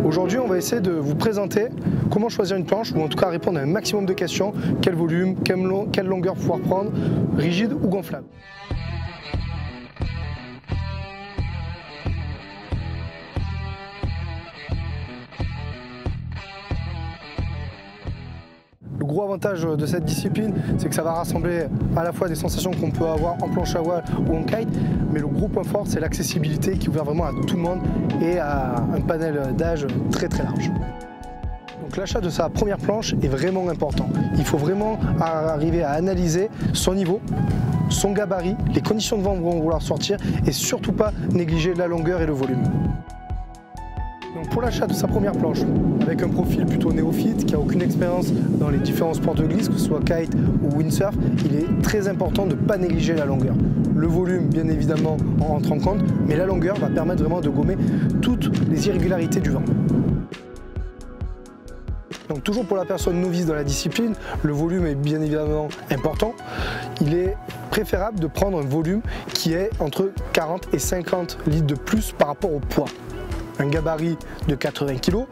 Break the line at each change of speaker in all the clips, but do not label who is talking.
Aujourd'hui, on va essayer de vous présenter comment choisir une planche, ou en tout cas répondre à un maximum de questions. Quel volume, quelle longueur pouvoir prendre, rigide ou gonflable. Le gros avantage de cette discipline, c'est que ça va rassembler à la fois des sensations qu'on peut avoir en planche à voile ou en kite, mais le gros point fort, c'est l'accessibilité qui est ouvert vraiment à tout le monde et à un panel d'âge très large. Donc l'achat de sa première planche est vraiment important. Il faut vraiment arriver à analyser son niveau, son gabarit, les conditions de vent vont vouloir sortir et surtout pas négliger la longueur et le volume. Donc pour l'achat de sa première planche, avec un profil plutôt néophyte, qui n'a aucune expérience dans les différents sports de glisse, que ce soit kite ou windsurf, il est très important de ne pas négliger la longueur. Le volume, bien évidemment, en rentre en compte, mais la longueur va permettre vraiment de gommer toutes les irrégularités du vent. Donc toujours pour la personne novice dans la discipline, le volume est bien évidemment important. Il est préférable de prendre un volume qui est entre 40 et 50 litres de plus par rapport au poids. Un gabarit de 80 kg,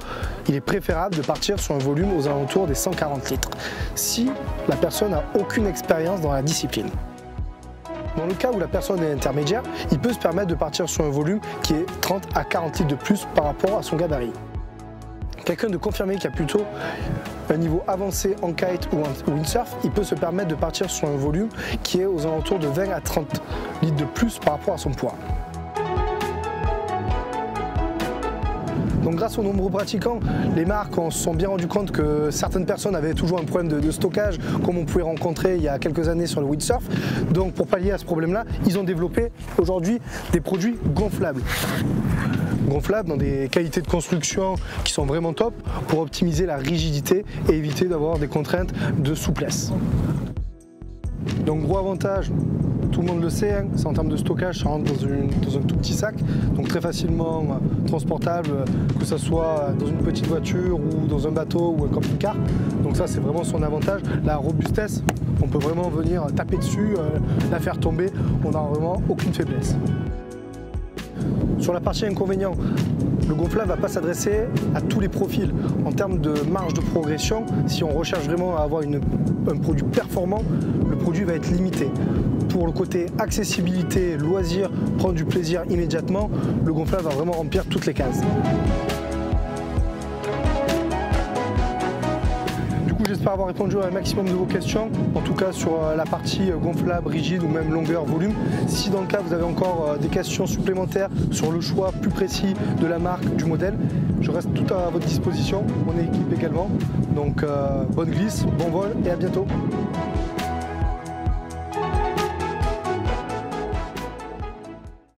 il est préférable de partir sur un volume aux alentours des 140 litres, si la personne n'a aucune expérience dans la discipline. Dans le cas où la personne est intermédiaire, il peut se permettre de partir sur un volume qui est 30 à 40 litres de plus par rapport à son gabarit. Quelqu'un de confirmé qui a plutôt un niveau avancé en kite ou en windsurf, il peut se permettre de partir sur un volume qui est aux alentours de 20 à 30 litres de plus par rapport à son poids. Donc grâce aux nombreux pratiquants, les marques se sont bien rendues compte que certaines personnes avaient toujours un problème de stockage, comme on pouvait rencontrer il y a quelques années sur le windsurf. Donc pour pallier à ce problème-là, ils ont développé aujourd'hui des produits gonflables. Gonflables dans des qualités de construction qui sont vraiment top pour optimiser la rigidité et éviter d'avoir des contraintes de souplesse. Donc gros avantage, tout le monde le sait, hein, c'est en termes de stockage, ça rentre dans un tout petit sac, donc très facilement transportable, que ce soit dans une petite voiture ou dans un bateau ou un camping-car. Donc ça c'est vraiment son avantage. La robustesse, on peut vraiment venir taper dessus, la faire tomber, on n'a vraiment aucune faiblesse. Sur la partie inconvénient, le gonflable ne va pas s'adresser à tous les profils. En termes de marge de progression, si on recherche vraiment à avoir un produit performant, le produit va être limité. Pour le côté accessibilité, loisir, prendre du plaisir immédiatement, le gonflable va vraiment remplir toutes les cases. J'espère avoir répondu à un maximum de vos questions, en tout cas sur la partie gonflable, rigide ou même longueur, volume. Si dans le cas vous avez encore des questions supplémentaires sur le choix plus précis de la marque, du modèle, je reste tout à votre disposition, mon équipe également. Donc bonne glisse, bon vol et à bientôt.